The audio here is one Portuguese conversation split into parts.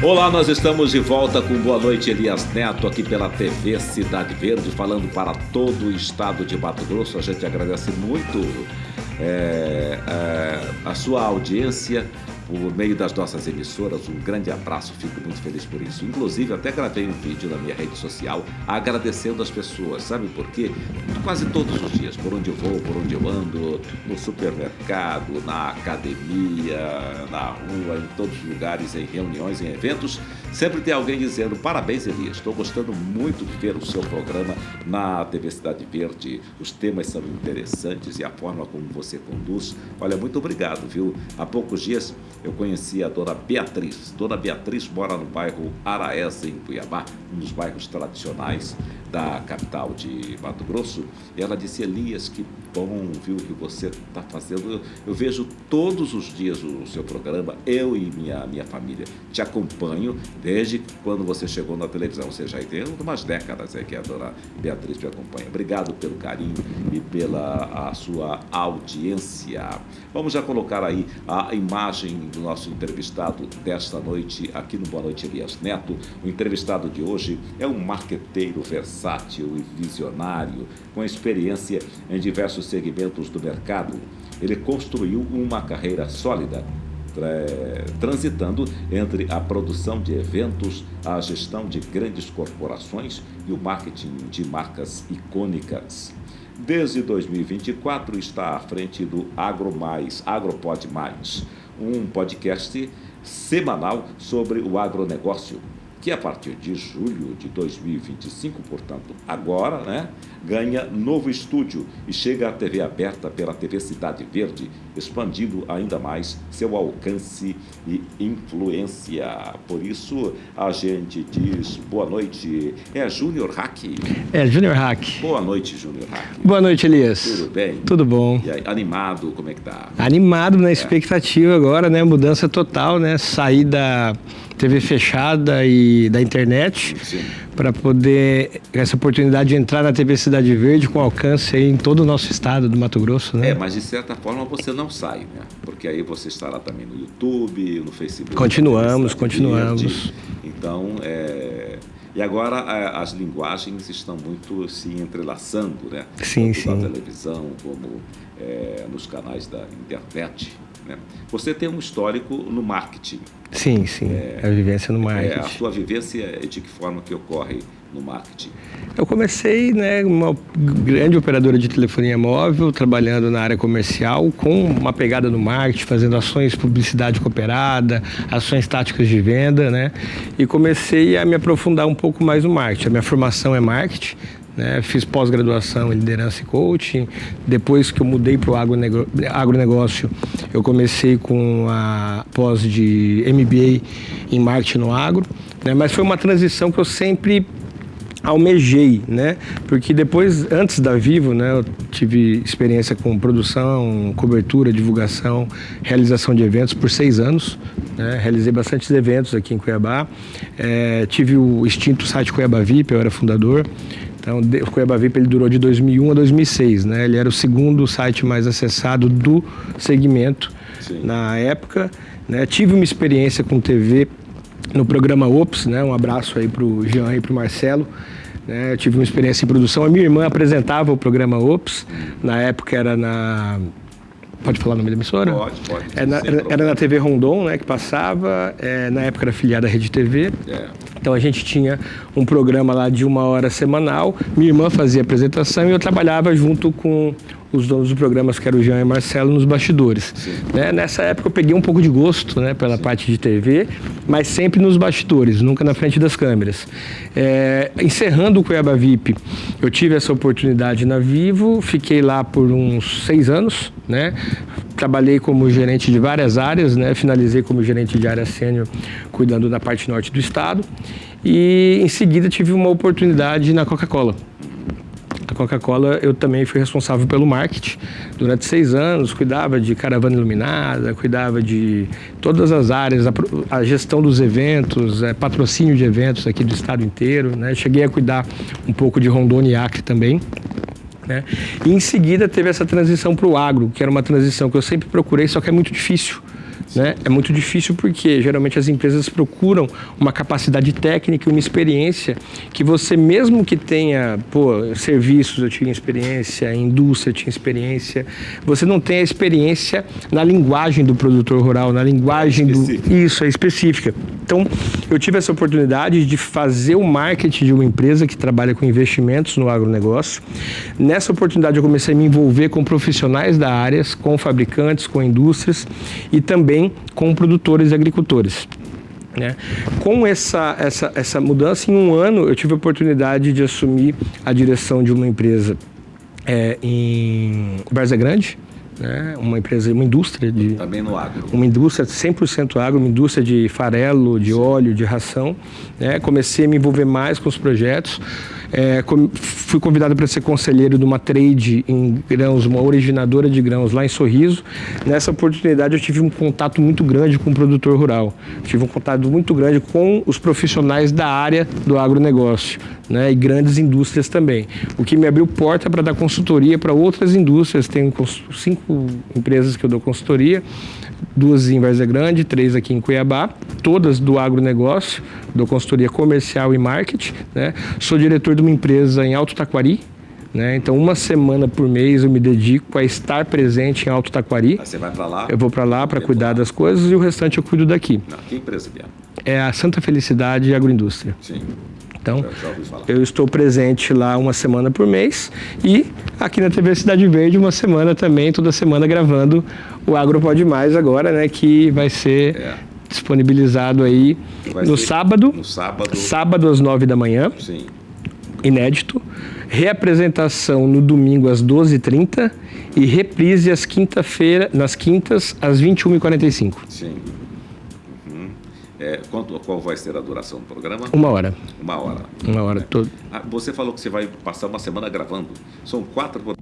Olá, nós estamos de volta com Boa Noite Elias Neto aqui pela TV Cidade Verde, falando para todo o estado de Mato Grosso. A gente agradece muito a sua audiência por meio das nossas emissoras. Um grande abraço, fico muito feliz por isso. Inclusive, até gravei um vídeo na minha rede social agradecendo as pessoas. Sabe por quê? Quase todos os dias, por onde eu vou, por onde eu ando, no supermercado, na academia, na rua, em todos os lugares, em reuniões, em eventos, sempre tem alguém dizendo: parabéns, Elias, estou gostando muito de ver o seu programa na TV Cidade Verde. Os temas são interessantes e a forma como você conduz. Olha, muito obrigado, viu? Há poucos dias eu conheci a dona Beatriz. Dona Beatriz mora no bairro Araés, em Cuiabá, um dos bairros tradicionais da capital de Mato Grosso. E ela disse: Elias, que bom, viu, que você está fazendo. Eu vejo todos os dias o seu programa, eu e minha família. Te acompanho desde quando você chegou na televisão. Ou seja, aí tem umas décadas que a dona Beatriz te acompanha. Obrigado pelo carinho e pela sua audiência. Vamos já colocar aí a imagem do nosso entrevistado desta noite aqui no Boa Noite Elias Neto. O entrevistado de hoje é um marqueteiro versátil e visionário, com experiência em diversos segmentos do mercado. Ele construiu uma carreira sólida, transitando entre a produção de eventos, a gestão de grandes corporações e o marketing de marcas icônicas. Desde 2024 está à frente do Agropod Mais, um podcast semanal sobre o agronegócio, que a partir de julho de 2025, portanto, agora, ganha novo estúdio e chega à TV aberta pela TV Cidade Verde, expandindo ainda mais seu alcance e influência. Por isso, a gente diz boa noite. É Júnior Hack? É, Júnior Hack. Boa noite, Júnior Hack. Boa noite, Elias. Tudo bem? Tudo bom. E aí, animado, como é que tá? Animado na expectativa agora, mudança total, sair da TV fechada e da internet para poder, essa oportunidade de entrar na TV Cidade Verde com alcance aí em todo o nosso estado do Mato Grosso, mas de certa forma você não sai, porque aí você estará também no YouTube, no Facebook. Continuamos. Então, e agora as linguagens estão muito se entrelaçando, Sim, tanto na televisão como nos canais da internet. Você tem um histórico no marketing. Sim, a vivência no marketing. A sua vivência é de que forma que ocorre no marketing? Eu comecei, uma grande operadora de telefonia móvel, trabalhando na área comercial, com uma pegada no marketing, fazendo ações de publicidade cooperada, ações táticas de venda, e comecei a me aprofundar um pouco mais no marketing. A minha formação é marketing, fiz pós-graduação em liderança e coaching. Depois que eu mudei para o agronegócio, eu comecei com a pós de MBA em marketing no agro, mas foi uma transição que eu sempre almejei, porque depois, antes da Vivo, eu tive experiência com produção, cobertura, divulgação, realização de eventos por 6 anos, realizei bastantes eventos aqui em Cuiabá, tive o extinto site Cuiabá VIP, eu era fundador. Então, o Cuiabá VIP ele durou de 2001 a 2006, Ele era o segundo site mais acessado do segmento. Sim. Na época, Tive uma experiência com TV no programa Ops, Um abraço aí para o Jean e para o Marcelo. Eu tive uma experiência em produção. A minha irmã apresentava o programa Ops. Na época era na... Pode falar o nome da emissora? Pode. Era na TV Rondon, que passava. Na época era filiada à Rede TV. Então a gente tinha um programa lá de 1 hora semanal. Minha irmã fazia a apresentação e eu trabalhava junto com os donos dos programas, que eram o Jean e o Marcelo, nos bastidores. Nessa época eu peguei um pouco de gosto, pela parte de TV, mas sempre nos bastidores, nunca na frente das câmeras. Encerrando o Cuiabá VIP, eu tive essa oportunidade na Vivo, fiquei lá por uns 6 anos, Trabalhei como gerente de várias áreas, finalizei como gerente de área sênior, cuidando da parte norte do estado. E em seguida tive uma oportunidade na Coca-Cola. A Coca-Cola eu também fui responsável pelo marketing durante 6 anos, cuidava de caravana iluminada, cuidava de todas as áreas, a gestão dos eventos, patrocínio de eventos aqui do estado inteiro, Cheguei a cuidar um pouco de Rondônia e Acre também. E em seguida teve essa transição para o agro, que era uma transição que eu sempre procurei, só que é muito difícil. né? É muito difícil porque geralmente as empresas procuram uma capacidade técnica e uma experiência que você, mesmo que tenha, serviços, eu tinha experiência, indústria, eu tinha experiência, você não tem a experiência na linguagem do produtor rural, na linguagem Isso, é específica. Então, eu tive essa oportunidade de fazer o marketing de uma empresa que trabalha com investimentos no agronegócio. Nessa oportunidade, eu comecei a me envolver com profissionais da área, com fabricantes, com indústrias e também com produtores e agricultores. Né? Com essa mudança, em um ano, eu tive a oportunidade de assumir a direção de uma empresa em Várzea Grande, né? Uma indústria de... Também no agro. Uma indústria 100% agro, uma indústria de farelo, de óleo, de ração. Né? Comecei a me envolver mais com os projetos. Fui convidado para ser conselheiro de uma trade em grãos, uma originadora de grãos lá em Sorriso. Nessa oportunidade eu tive um contato muito grande com o produtor rural. Tive um contato muito grande com os profissionais da área do agronegócio, né? E grandes indústrias também. O que me abriu porta para dar consultoria para outras indústrias. Tenho 5 empresas que eu dou consultoria, 2 em Várzea Grande, 3 aqui em Cuiabá, todas do agronegócio, dou consultoria comercial e marketing, né? Sou diretor de uma empresa em Alto Taquari, né? Então, uma semana por mês eu me dedico a estar presente em Alto Taquari. Aí você vai para lá? Eu vou para lá para cuidar das coisas e o restante eu cuido daqui. Não, que empresa que é? É a Santa Felicidade Agroindústria. Sim. Então, eu estou presente lá uma semana por mês e aqui na TV Cidade Verde uma semana também, toda semana gravando o Agro Pode Mais agora, né? Que vai ser disponibilizado aí no sábado. No sábado. Sábado às 9 da manhã. Sim. Inédito. Reapresentação no domingo às 12h30 e reprise nas quintas às 21h45. Sim. Qual vai ser a duração do programa? 1 hora. 1 hora. 1 hora. Você falou que você vai passar uma semana gravando. São 4 programas,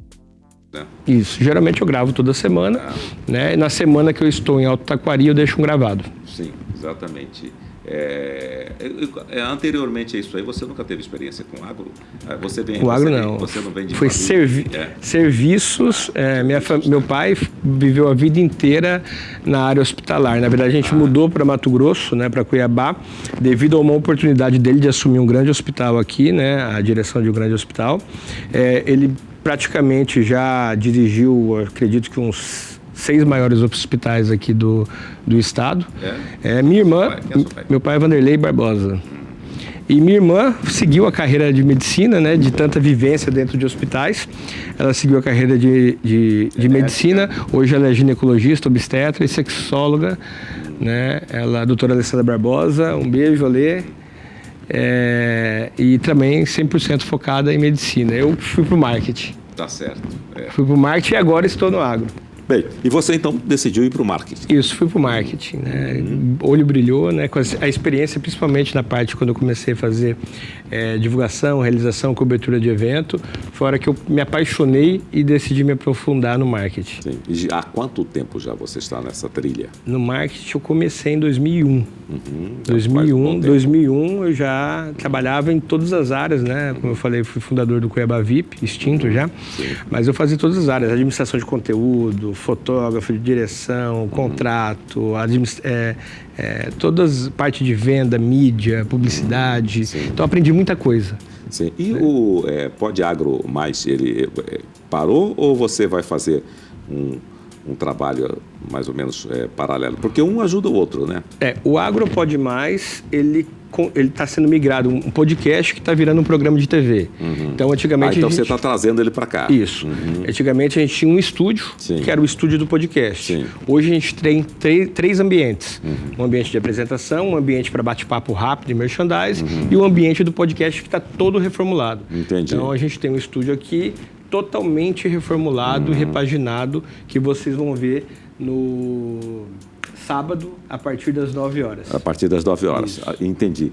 né? Isso. Geralmente eu gravo toda semana. Né? Na semana que eu estou em Alto Taquari, eu deixo um gravado. Sim, exatamente. Anteriormente a isso aí, você nunca teve experiência com agro? O agro não. Você não vem de Foi serviços. Meu pai viveu a vida inteira na área hospitalar. Na verdade, a gente mudou para Mato Grosso, né, para Cuiabá, devido a uma oportunidade dele de assumir um grande hospital aqui, né, a direção de um grande hospital. Ele praticamente já dirigiu, acredito que uns 6 maiores hospitais aqui do estado. Minha irmã, meu pai é Vanderlei Barbosa. E minha irmã seguiu a carreira de medicina, né, de tanta vivência dentro de hospitais. Ela seguiu a carreira de medicina. Hoje ela é ginecologista, obstetra e sexóloga. Né? Ela é a doutora Alessandra Barbosa. Um beijo, Alê. E também 100% focada em medicina. Eu fui para o marketing. Tá certo. Fui para o marketing e agora estou no agro. Bem, e você então decidiu ir para o marketing? Isso, fui para o marketing, né? Olho brilhou, né? Com a experiência, principalmente na parte quando eu comecei a fazer divulgação, realização, cobertura de evento, foi a hora que eu me apaixonei e decidi me aprofundar no marketing. Sim. E há quanto tempo já você está nessa trilha? No marketing eu comecei em 2001. 2001 eu já trabalhava em todas as áreas, né? Como eu falei, fui fundador do Cuiabá VIP, extinto já. Sim. Mas eu fazia todas as áreas, administração de conteúdo, fotógrafo de direção, contrato, todas parte de venda, mídia, publicidade. Sim. Então aprendi muita coisa. Sim. E o Pode Agro Mais, ele parou ou você vai fazer um trabalho mais ou menos paralelo? Porque um ajuda o outro, né? O Agro Pode Mais, ele está sendo migrado, um podcast que está virando um programa de TV. Então, antigamente... Então você está trazendo ele para cá. Isso. Antigamente a gente tinha um estúdio, que era o estúdio do podcast. Sim. Hoje a gente tem 3 ambientes. Um ambiente de apresentação, um ambiente para bate-papo rápido e merchandising e o ambiente do podcast que está todo reformulado. Entendi. Então a gente tem um estúdio aqui totalmente reformulado e repaginado que vocês vão ver no sábado, a partir das 9 horas. A partir das 9 horas. Isso. Entendi.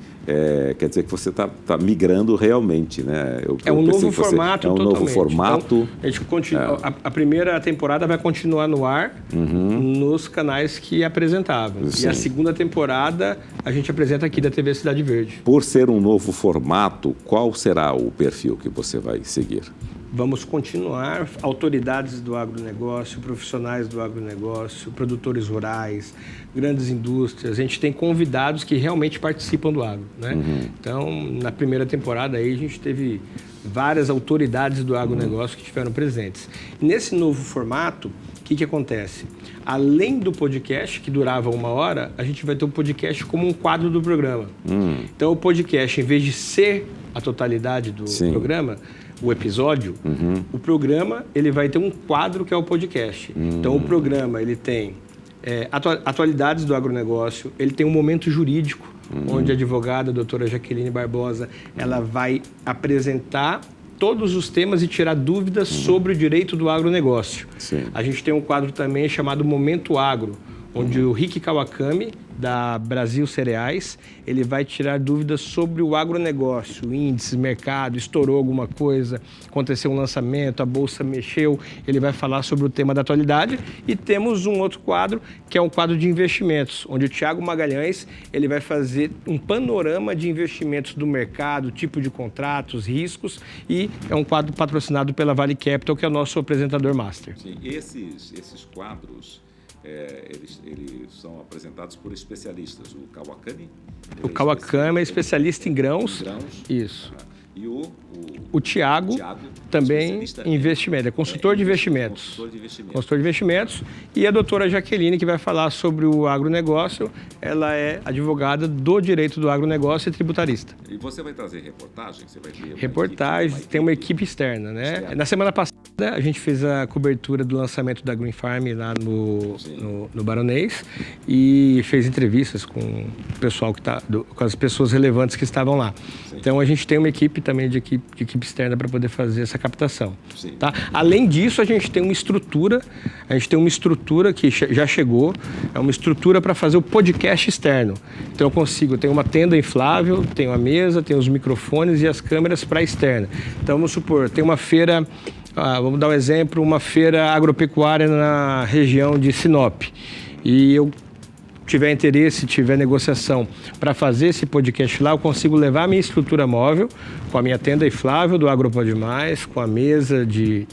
Quer dizer que você está migrando realmente, né? Um novo formato. Novo formato. Então, a gente continua. A primeira temporada vai continuar no ar nos canais que apresentavam. Sim. E a segunda temporada a gente apresenta aqui da TV Cidade Verde. Por ser um novo formato, qual será o perfil que você vai seguir? vamos continuar, autoridades do agronegócio, profissionais do agronegócio, produtores rurais, grandes indústrias. A gente tem convidados que realmente participam do agro, né? Então, na primeira temporada aí, a gente teve várias autoridades do agronegócio que estiveram presentes. Nesse novo formato, o que acontece? Além do podcast, que durava 1 hora, a gente vai ter o podcast como um quadro do programa. Então, o podcast, em vez de ser a totalidade do programa, o episódio, o programa ele vai ter um quadro que é o podcast. Então, o programa ele tem atualidades do agronegócio, ele tem um momento jurídico, onde a advogada, a doutora Jaqueline Barbosa, ela vai apresentar todos os temas e tirar dúvidas sobre o direito do agronegócio. A gente tem um quadro também chamado Momento Agro, onde o Rick Kawakami, da Brasil Cereais, ele vai tirar dúvidas sobre o agronegócio, índices, mercado, estourou alguma coisa, aconteceu um lançamento, a bolsa mexeu, ele vai falar sobre o tema da atualidade. E temos um outro quadro, que é um quadro de investimentos, onde o Thiago Magalhães, ele vai fazer um panorama de investimentos do mercado, tipo de contratos, riscos, e é um quadro patrocinado pela Vale Capital, que é o nosso apresentador master. Sim, esses quadros, eles são apresentados por especialistas. O Kawakami? O Kawakami é especialista em grãos. Isso. E o Thiago também em investimento, é consultor de investimentos. Consultor de investimentos. E a doutora Jaqueline, que vai falar sobre o agronegócio, ela é advogada do direito do agronegócio e tributarista. E você vai trazer reportagem? Você vai ter reportagens, tem uma equipe externa, né? Na semana passada, a gente fez a cobertura do lançamento da Green Farm lá no Baronês e fez entrevistas com o pessoal com as pessoas relevantes que estavam lá. Então, a gente tem uma equipe também de equipe externa para poder fazer essa captação. Tá? Além disso, a gente tem uma estrutura que já chegou, é uma estrutura para fazer o podcast externo. Então, eu tenho uma tenda inflável, tenho a mesa, tenho os microfones e as câmeras para externa. Então, vamos supor, tem uma feira, vamos dar um exemplo, uma feira agropecuária na região de Sinop. E eu tiver interesse, tiver negociação para fazer esse podcast lá, eu consigo levar a minha estrutura móvel, com a minha tenda inflável do Agropode Mais, com a mesa de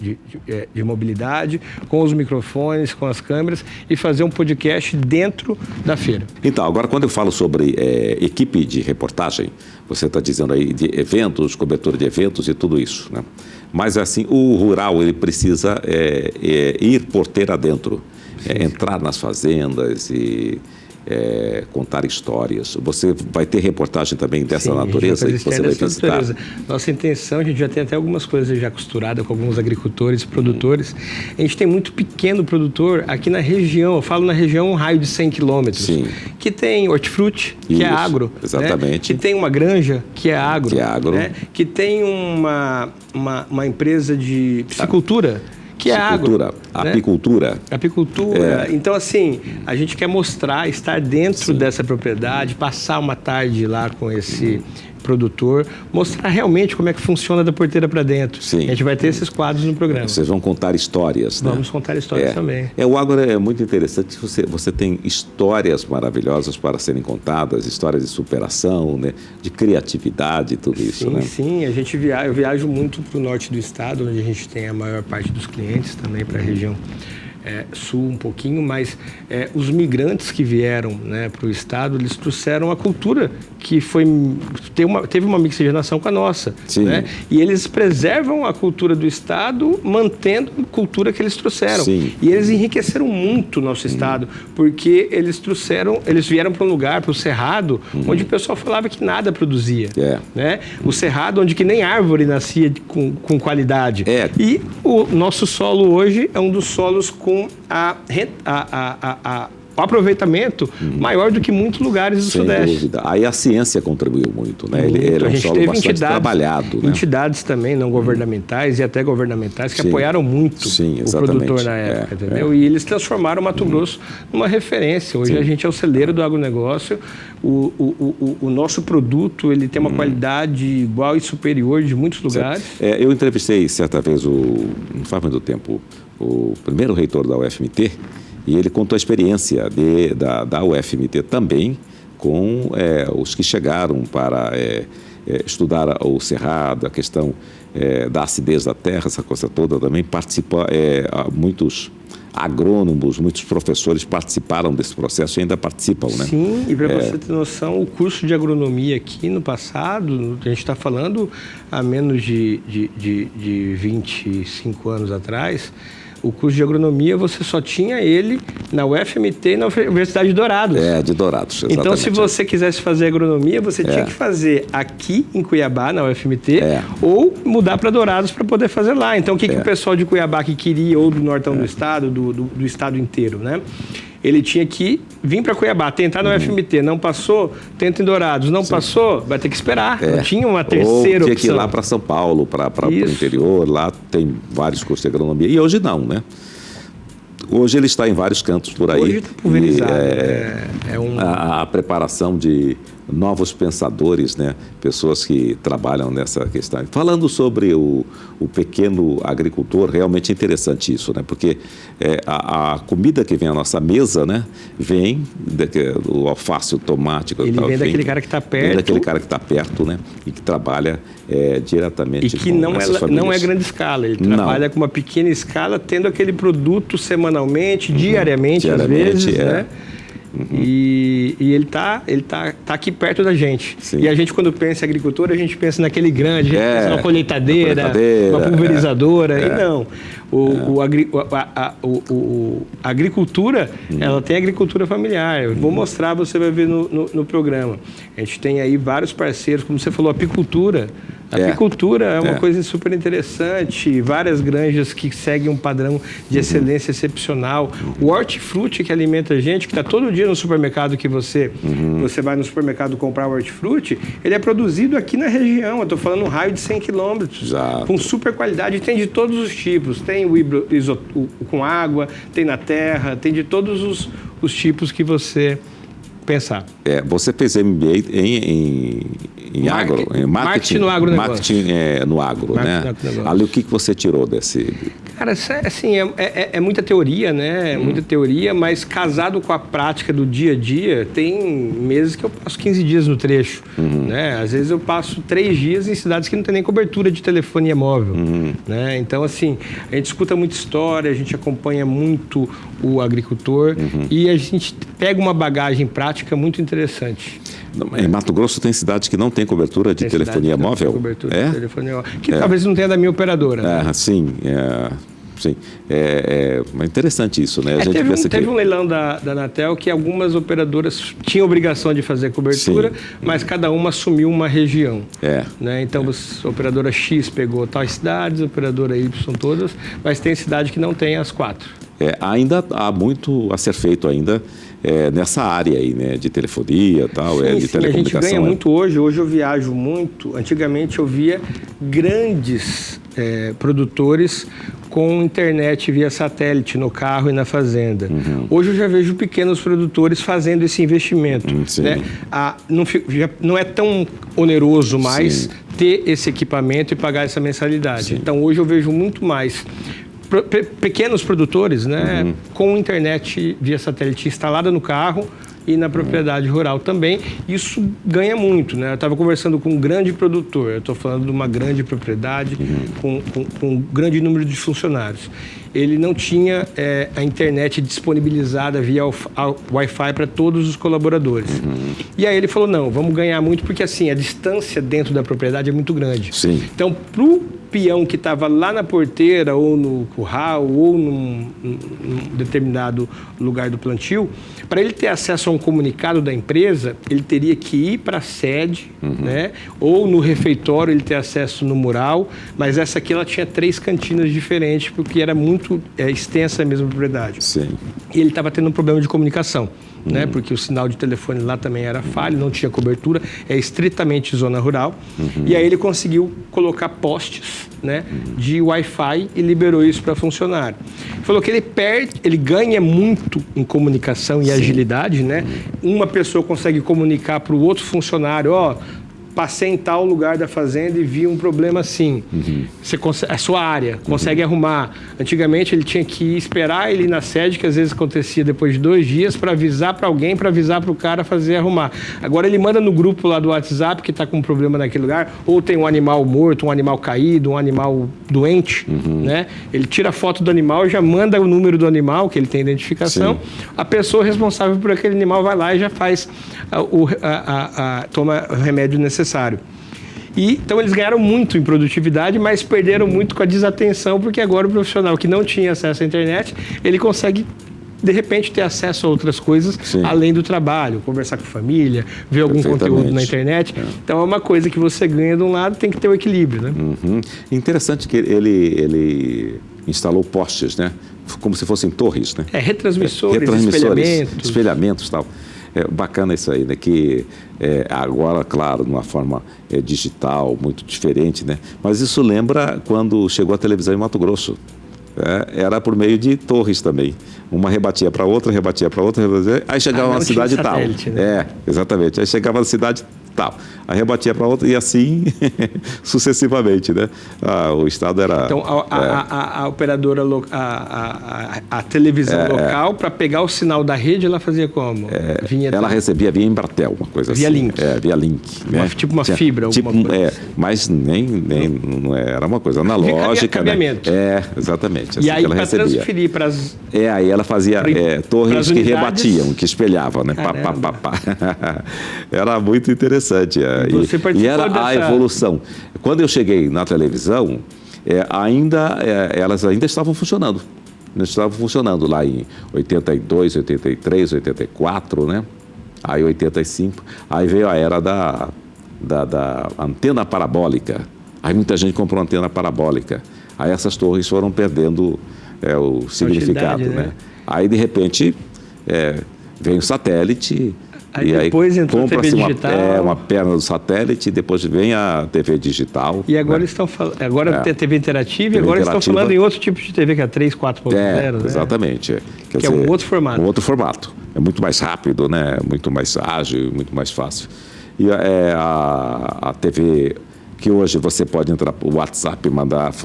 mobilidade, com os microfones, com as câmeras e fazer um podcast dentro da feira. Então, agora quando eu falo sobre equipe de reportagem, você está dizendo aí de eventos, cobertura de eventos e tudo isso, né? Mas assim, o rural ele precisa ir porteira adentro, entrar nas fazendas e contar histórias. Você vai ter reportagem também dessa natureza que você vai visitar? Nossa intenção, a gente já tem até algumas coisas já costuradas com alguns agricultores, produtores. A gente tem muito pequeno produtor aqui na região, eu falo na região um raio de 100 quilômetros, que tem hortifruti, que é agro. Exatamente. Né? Que tem uma granja, que é agro. Né? Que tem uma empresa de piscicultura, que é agro. Apicultura. Né? Apicultura. Então, assim, a gente quer mostrar, estar dentro dessa propriedade, passar uma tarde lá com esse produtor, mostrar realmente como é que funciona da porteira para dentro. A gente vai ter esses quadros no programa. Vocês vão contar histórias, né? Vamos contar histórias também. O agro é muito interessante, você tem histórias maravilhosas para serem contadas, histórias de superação, né? De criatividade, tudo isso, né? Sim, eu viajo muito para o norte do estado, onde a gente tem a maior parte dos clientes, também para a região sul um pouquinho, mas os migrantes que vieram, né, para o estado, eles trouxeram a cultura que teve uma miscigenação com a nossa. Né? E eles preservam a cultura do estado, mantendo a cultura que eles trouxeram. E eles enriqueceram muito o nosso estado, porque eles vieram para um lugar, para o Cerrado, onde o pessoal falava que nada produzia. Né? O Cerrado, onde que nem árvore nascia com qualidade. E o nosso solo hoje é um dos solos com o aproveitamento maior do que muitos lugares do Sudeste. Sem dúvida. Aí a ciência contribuiu muito, né? Ele é um solo bastante trabalhado. Né? Entidades também não governamentais e até governamentais que apoiaram muito o produtor na época, entendeu? E eles transformaram o Mato Grosso numa referência. Hoje a gente é o celeiro do agronegócio. O nosso produto ele tem uma qualidade igual e superior de muitos lugares. Eu entrevistei certa vez, não faz muito tempo, o primeiro reitor da UFMT, e ele contou a experiência da UFMT também com os que chegaram para estudar o cerrado, a questão da acidez da terra, essa coisa toda também. Muitos agrônomos, muitos professores participaram desse processo e ainda participam, né? Sim, e para você ter noção, o curso de agronomia aqui no passado, a gente está falando há menos de 25 anos atrás, o curso de agronomia você só tinha ele na UFMT e na Universidade de Dourados. De Dourados, exatamente. Então, se você quisesse fazer agronomia, você tinha que fazer aqui em Cuiabá, na UFMT, ou mudar para Dourados para poder fazer lá. Então, o que o pessoal de Cuiabá que queria, ou do nortão do estado, do estado inteiro, né? Ele tinha que vir para Cuiabá, tentar na UFMT, não passou, tenta em Dourados, não passou, vai ter que esperar, não tinha uma terceira opção. Tinha que ir lá para São Paulo, para o interior, lá tem vários cursos de agronomia, e hoje não, né? Hoje ele está em vários cantos por aí. Hoje está pulverizado. A preparação de novos pensadores, né? Pessoas que trabalham nessa questão. Falando sobre o pequeno agricultor, realmente é interessante isso, né? Porque a comida que vem à nossa mesa, né? Vem do alface, o tomate... Ele vem daquele cara que está perto. Vem daquele cara que está perto, né? E que trabalha diretamente com essas famílias. Não é grande escala, ele trabalha com uma pequena escala, tendo aquele produto semanalmente, diariamente, às vezes, né? E ele tá aqui perto da gente. Sim. E a gente, quando pensa em agricultura, a gente pensa naquele grande, a gente pensa numa colheitadeira, uma pulverizadora. E não. A agricultura, ela tem agricultura familiar. Eu vou mostrar, você vai ver no programa. A gente tem aí vários parceiros, como você falou, apicultura. A apicultura é uma coisa super interessante, várias granjas que seguem um padrão de excelência excepcional. O hortifruti que alimenta a gente, que está todo dia no supermercado que você vai no supermercado comprar o hortifruti, ele é produzido aqui na região, eu estou falando um raio de 100 quilômetros, com super qualidade, tem de todos os tipos, tem o com água, tem na terra, tem de todos os tipos que você pensar. Você fez MBA em marketing no agronegócio. Marketing no agro, né? Ali, o que você tirou desse... Cara, assim, é muita teoria, né? Muita teoria, mas casado com a prática do dia a dia, tem meses que eu passo 15 dias no trecho, né? Às vezes eu passo 3 dias em cidades que não tem nem cobertura de telefonia móvel, né? Então, assim, a gente escuta muita história, a gente acompanha muito o agricultor e a gente pega uma bagagem prática muito interessante. Em Mato Grosso tem cidades que não tem cobertura de telefonia móvel? Tem cobertura de telefonia móvel. Que talvez não tenha da minha operadora. Né? Sim. Sim, é interessante isso, né? Teve um leilão da Anatel que algumas operadoras tinham obrigação de fazer cobertura, mas cada uma assumiu uma região. Né? Então, a operadora X pegou tais cidades, a operadora Y todas, mas tem cidade que não tem as 4. Ainda há muito a ser feito ainda nessa área aí, né? De telefonia e tal, de telecomunicação. A gente ganha muito hoje eu viajo muito. Antigamente eu via grandes produtores com internet via satélite no carro e na fazenda. Hoje eu já vejo pequenos produtores fazendo esse investimento. Né? Não é tão oneroso mais ter esse equipamento e pagar essa mensalidade. Então hoje eu vejo muito mais pequenos produtores, né, com internet via satélite instalada no carro e na propriedade rural também. Isso ganha muito, né? Eu estava conversando com um grande produtor, eu estou falando de uma grande propriedade com um grande número de funcionários. Ele não tinha a internet disponibilizada via Wi-Fi para todos os colaboradores. E aí ele falou, não, vamos ganhar muito porque assim, a distância dentro da propriedade é muito grande. Então, para o peão que estava lá na porteira ou no curral ou num determinado lugar do plantio, para ele ter acesso a um comunicado da empresa, ele teria que ir para a sede, né? Ou no refeitório ele ter acesso no mural, mas essa aqui ela tinha 3 cantinas diferentes porque era muito extensa a mesma propriedade. E ele estava tendo um problema de comunicação. Né? Porque o sinal de telefone lá também era falho, não tinha cobertura, é estritamente zona rural. E aí ele conseguiu colocar postes, né, de Wi-Fi e liberou isso para funcionário. Falou que ele ganha muito em comunicação e agilidade, né? Uma pessoa consegue comunicar para o outro funcionário, passei em tal lugar da fazenda e vi um problema assim. Você a sua área, consegue arrumar. Antigamente ele tinha que esperar ele ir na sede, que às vezes acontecia depois de 2 dias, para avisar para alguém, para avisar para o cara fazer arrumar. Agora ele manda no grupo lá do WhatsApp que está com um problema naquele lugar, ou tem um animal morto, um animal caído, um animal doente, né? Ele tira a foto do animal, já manda o número do animal, que ele tem identificação. Sim. A pessoa responsável por aquele animal vai lá e já faz toma o remédio necessário. Então eles ganharam muito em produtividade, mas perderam muito com a desatenção, porque agora o profissional que não tinha acesso à internet, ele consegue de repente ter acesso a outras coisas. Sim. Além do trabalho, conversar com a família, ver algum conteúdo na internet. Então é uma coisa que você ganha de um lado, tem que ter o equilíbrio, né? Interessante que ele instalou postes, né? Como se fossem torres, né? Retransmissores, espelhamentos e tal. Bacana isso aí, né? Que agora, claro, de uma forma digital, muito diferente, né? Mas isso lembra quando chegou a televisão em Mato Grosso. Era por meio de torres também. Uma rebatia para outra, aí chegava na cidade tal. Né? Exatamente. Aí chegava na cidade tal. Aí rebatia para outra e assim sucessivamente, né? O estado era... Então, a operadora, a televisão local, para pegar o sinal da rede, ela fazia como? Ela recebia via Embratel, uma coisa via assim. Link. Via Link. Né? Tipo uma fibra, alguma coisa. Mas nem não era uma coisa analógica, né? Exatamente. Assim e aí, para transferir para as... aí ela fazia torres que rebatiam, que espelhavam, né? Era muito interessante. E era a evolução. Quando eu cheguei na televisão, elas ainda estavam funcionando. Estavam funcionando lá em 82, 83, 84, né? Aí 85. Aí veio a era da antena parabólica. Aí muita gente comprou antena parabólica. Aí essas torres foram perdendo o significado, né? Aí, de repente, vem o satélite... Aí depois entrou a TV digital. Uma perna do satélite, depois vem a TV digital. E agora estão falando. Agora tem a TV interativa, e agora estão falando em outro tipo de TV, que é 3, 4.0. Né? Exatamente. Quer dizer, é um outro formato. Um outro formato. É muito mais rápido, né? Muito mais ágil, muito mais fácil. E a TV, que hoje você pode entrar no WhatsApp,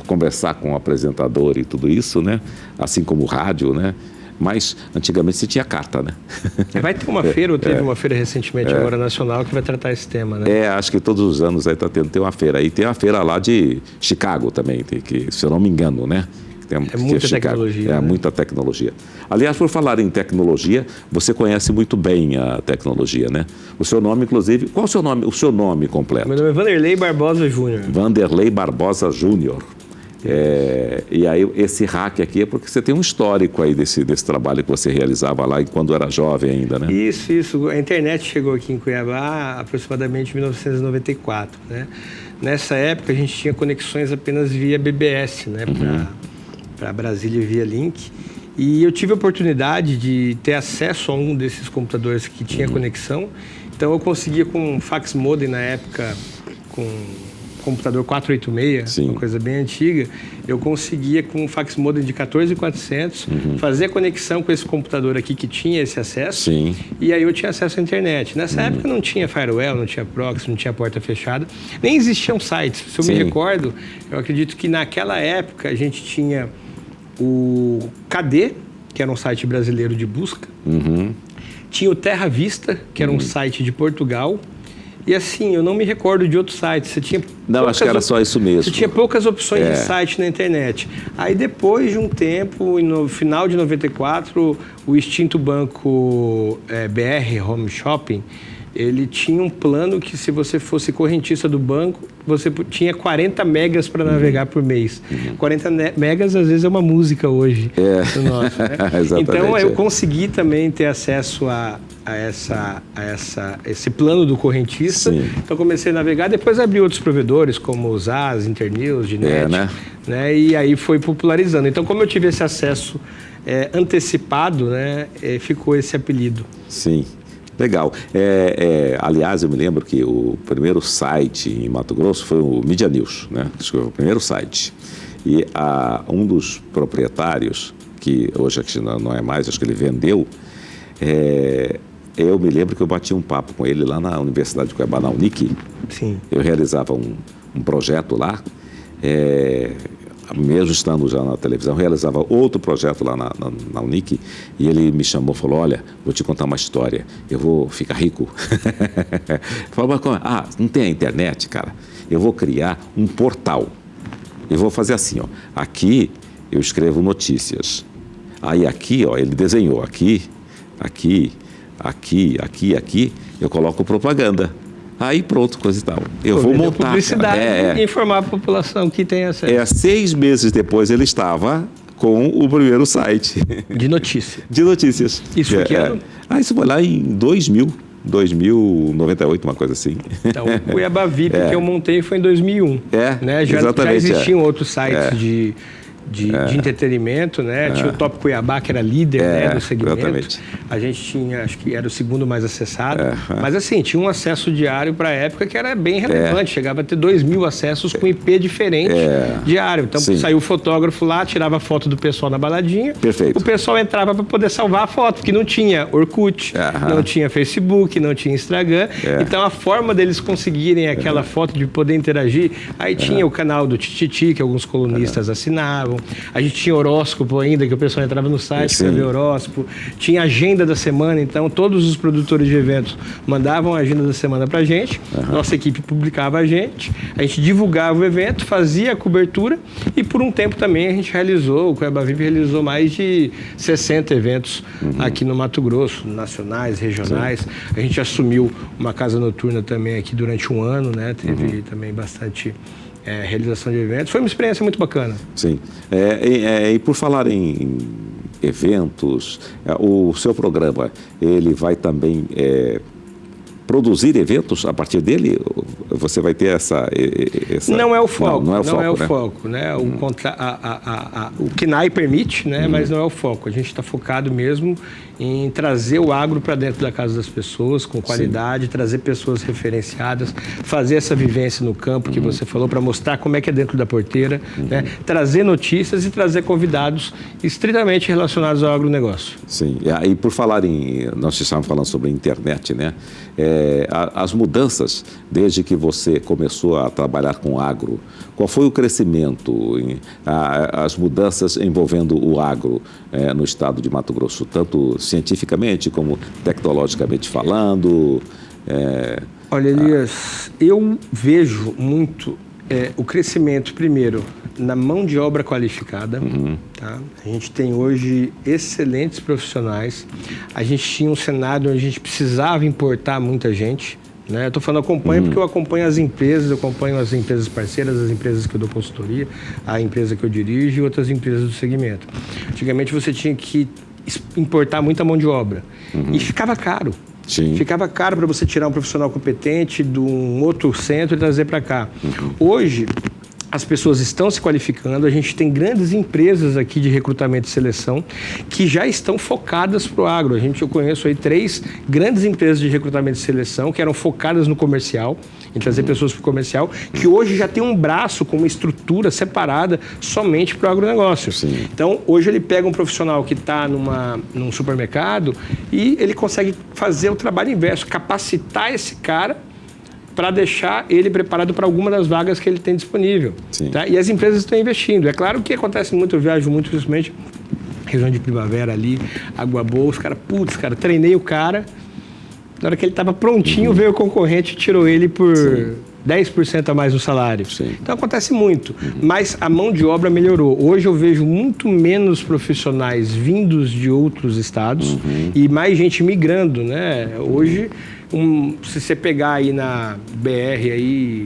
conversar com o apresentador e tudo isso, né? Assim como o rádio, né? Mas antigamente você tinha carta, né? Vai ter uma feira, ou teve uma feira recentemente agora nacional que vai tratar esse tema, né? Acho que todos os anos aí está tem uma feira. Aí tem uma feira lá de Chicago também, que, se eu não me engano, né? Muita tecnologia. Né? Muita tecnologia. Aliás, por falar em tecnologia, você conhece muito bem a tecnologia, né? O seu nome, inclusive... Qual o seu nome completo? Meu nome é Vanderlei Barbosa Júnior. Vanderlei Barbosa Júnior. E aí esse hack aqui é porque você tem um histórico aí desse trabalho que você realizava lá quando era jovem ainda, né? Isso. A internet chegou aqui em Cuiabá aproximadamente em 1994, né? Nessa época a gente tinha conexões apenas via BBS, né? Para Brasília via Link. E eu tive a oportunidade de ter acesso a um desses computadores que tinha conexão. Então eu conseguia com um fax modem na época, com computador 486, Sim. Uma coisa bem antiga, eu conseguia com um fax modem de 14400 fazer a conexão com esse computador aqui que tinha esse acesso. Sim. E aí eu tinha acesso à internet. Nessa época não tinha firewall, não tinha proxy, não tinha porta fechada, nem existiam sites. Se eu me recordo, eu acredito que naquela época a gente tinha o KD, que era um site brasileiro de busca, tinha o Terra Vista, que era um site de Portugal. E assim, eu não me recordo de outros sites. Você tinha acho que era só isso mesmo. Você tinha poucas opções de site na internet. Aí depois de um tempo, no final de 94, o extinto banco BR Home Shopping, ele tinha um plano que se você fosse correntista do banco, você tinha 40 megas para navegar por mês. 40 megas às vezes é uma música hoje no nosso, né? Então eu consegui também ter acesso a esse plano do correntista. Sim. Então comecei a navegar, depois abri outros provedores como o ZAS, Internews, Dinet, né? E aí foi popularizando. Então como eu tive esse acesso antecipado, né, ficou esse apelido. Sim. Legal. Aliás, eu me lembro que o primeiro site em Mato Grosso foi o Media News, né? Acho que foi o primeiro site. E um dos proprietários, que hoje não é mais, acho que ele vendeu, eu me lembro que eu bati um papo com ele lá na Universidade de Cuiabá, na Unic, Sim. Eu realizava um projeto lá, mesmo estando já na televisão, realizava outro projeto lá na Unic, e ele me chamou e falou, olha, vou te contar uma história, eu vou ficar rico. Falei, não tem a internet, cara? Eu vou criar um portal. Eu vou fazer assim, ó, aqui eu escrevo notícias. Aí aqui, ó, ele desenhou aqui, eu coloco propaganda. Aí pronto, coisa e tal. Eu vou montar. Publicidade e informar a população que tem acesso. 6 meses depois ele estava com o primeiro site. De notícia. De notícias. Isso foi que ano? Isso foi lá em 2098, uma coisa assim. Então, o Cuiabá VIP que eu montei foi em 2001. Né? Já existiam outros sites de entretenimento, né? Tinha o Top Cuiabá, que era líder do segmento. Exatamente. A gente tinha, acho que era o segundo mais acessado. Mas assim, tinha um acesso diário para a época que era bem relevante. Chegava a ter 2.000 acessos com IP diferente diário. Então, saiu o fotógrafo lá, tirava a foto do pessoal na baladinha. Perfeito. O pessoal entrava para poder salvar a foto, porque não tinha Orkut, não tinha Facebook, não tinha Instagram. Então, a forma deles conseguirem aquela foto, de poder interagir, aí tinha o canal do Tititi, que alguns colunistas assinavam. A gente tinha horóscopo ainda, que o pessoal entrava no site para ver horóscopo. Tinha agenda da semana, então todos os produtores de eventos mandavam a agenda da semana para a gente. Nossa equipe publicava a gente divulgava o evento, fazia a cobertura e por um tempo também a gente o Cuiabá VIP realizou mais de 60 eventos aqui no Mato Grosso, nacionais, regionais. A gente assumiu uma casa noturna também aqui durante um ano, né? Teve também bastante realização de eventos. Foi uma experiência muito bacana. Sim. E por falar em eventos, o seu programa, ele vai também produzir eventos a partir dele? Você vai ter essa... Não é o foco. Não é o foco, né? O KNAI permite, né? Mas não é o foco. A gente está focado mesmo em trazer o agro para dentro da casa das pessoas, com qualidade, trazer pessoas referenciadas, fazer essa vivência no campo que você falou, para mostrar como é que é dentro da porteira, né? Trazer notícias e trazer convidados estritamente relacionados ao agronegócio. Sim, e por falar nós estávamos falando sobre a internet, né? As mudanças, desde que você começou a trabalhar com agro, qual foi o crescimento, as mudanças envolvendo o agro no estado de Mato Grosso, tanto cientificamente como tecnologicamente falando? Olha, Elias, eu vejo muito o crescimento, primeiro, na mão de obra qualificada. Tá? A gente tem hoje excelentes profissionais. A gente tinha um cenário onde a gente precisava importar muita gente. Né? Eu estou falando acompanho porque eu acompanho as empresas, parceiras, as empresas que eu dou consultoria, a empresa que eu dirijo e outras empresas do segmento. Antigamente você tinha que importar muita mão de obra e ficava caro. Sim. Ficava caro para você tirar um profissional competente de um outro centro e trazer para cá. Hoje, as pessoas estão se qualificando, a gente tem grandes empresas aqui de recrutamento e seleção que já estão focadas para o agro. Eu conheço aí 3 grandes empresas de recrutamento e seleção que eram focadas no comercial, em trazer pessoas para o comercial, que hoje já tem um braço com uma estrutura separada somente para o agronegócio. Sim. Então, hoje ele pega um profissional que está num supermercado e ele consegue fazer o trabalho inverso, capacitar esse cara para deixar ele preparado para alguma das vagas que ele tem disponível. Tá? E as empresas estão investindo. É claro que acontece muito, eu viajo muito, principalmente região de Primavera ali, Água Boa, os caras, treinei o cara, na hora que ele estava prontinho, veio o concorrente e tirou ele por 10% a mais no salário. Então acontece muito, mas a mão de obra melhorou. Hoje eu vejo muito menos profissionais vindos de outros estados e mais gente migrando, né? Hoje, se você pegar aí na BR aí,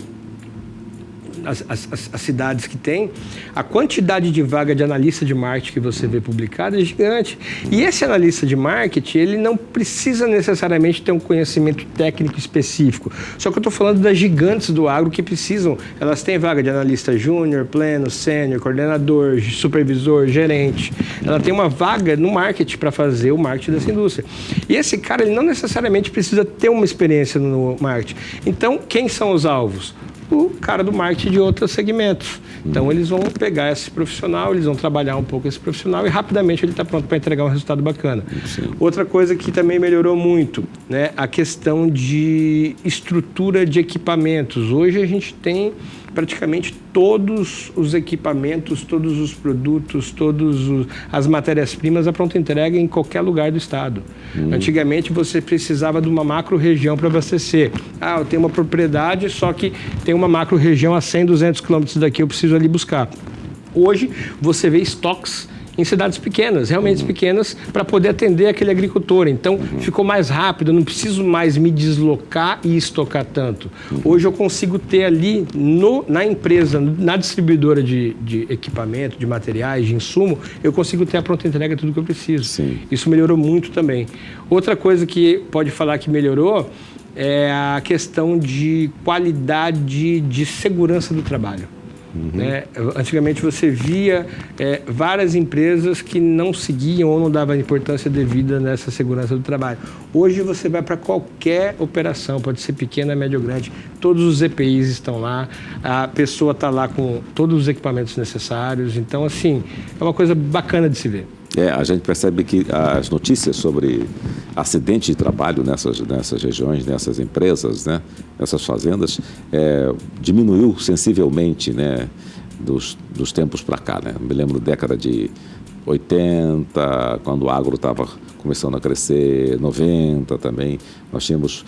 as cidades que tem, a quantidade de vaga de analista de marketing que você vê publicada é gigante. E esse analista de marketing, ele não precisa necessariamente ter um conhecimento técnico específico. Só que eu estou falando das gigantes do agro que precisam, elas têm vaga de analista júnior, pleno, sênior, coordenador, supervisor, gerente. Ela tem uma vaga no marketing para fazer o marketing dessa indústria. E esse cara, ele não necessariamente precisa ter uma experiência no marketing. Então, quem são os alvos? o cara do marketing de outros segmentos. Então, eles vão pegar esse profissional, eles vão trabalhar um pouco esse profissional e rapidamente ele está pronto para entregar um resultado bacana. Sim. Outra coisa que também melhorou muito, né, a questão de estrutura de equipamentos. Hoje a gente tem praticamente todos os equipamentos, todos os produtos, as matérias-primas à pronta entrega em qualquer lugar do estado. Antigamente você precisava de uma macro-região para abastecer. Eu tenho uma propriedade, só que tem uma macro-região a 100, 200 quilômetros daqui, eu preciso ali buscar. Hoje você vê estoques em cidades pequenas, realmente pequenas, para poder atender aquele agricultor. Então, ficou mais rápido, eu não preciso mais me deslocar e estocar tanto. Hoje eu consigo ter ali na empresa, na distribuidora de equipamento, de materiais, de insumo, eu consigo ter a pronta entrega de tudo que eu preciso. Sim. Isso melhorou muito também. Outra coisa que pode falar que melhorou é a questão de qualidade de segurança do trabalho. Né? Antigamente você via várias empresas que não seguiam ou não davam importância devida nessa segurança do trabalho. Hoje você vai para qualquer operação, pode ser pequena, média ou grande, todos os EPIs estão lá, a pessoa está lá com todos os equipamentos necessários. Então, assim, é uma coisa bacana de se ver. A gente percebe que as notícias sobre acidente de trabalho nessas regiões, nessas empresas, né, nessas fazendas, diminuiu sensivelmente, né, dos tempos para cá. Né? Me lembro da década de 80, quando o agro estava começando a crescer, 90 também, nós tínhamos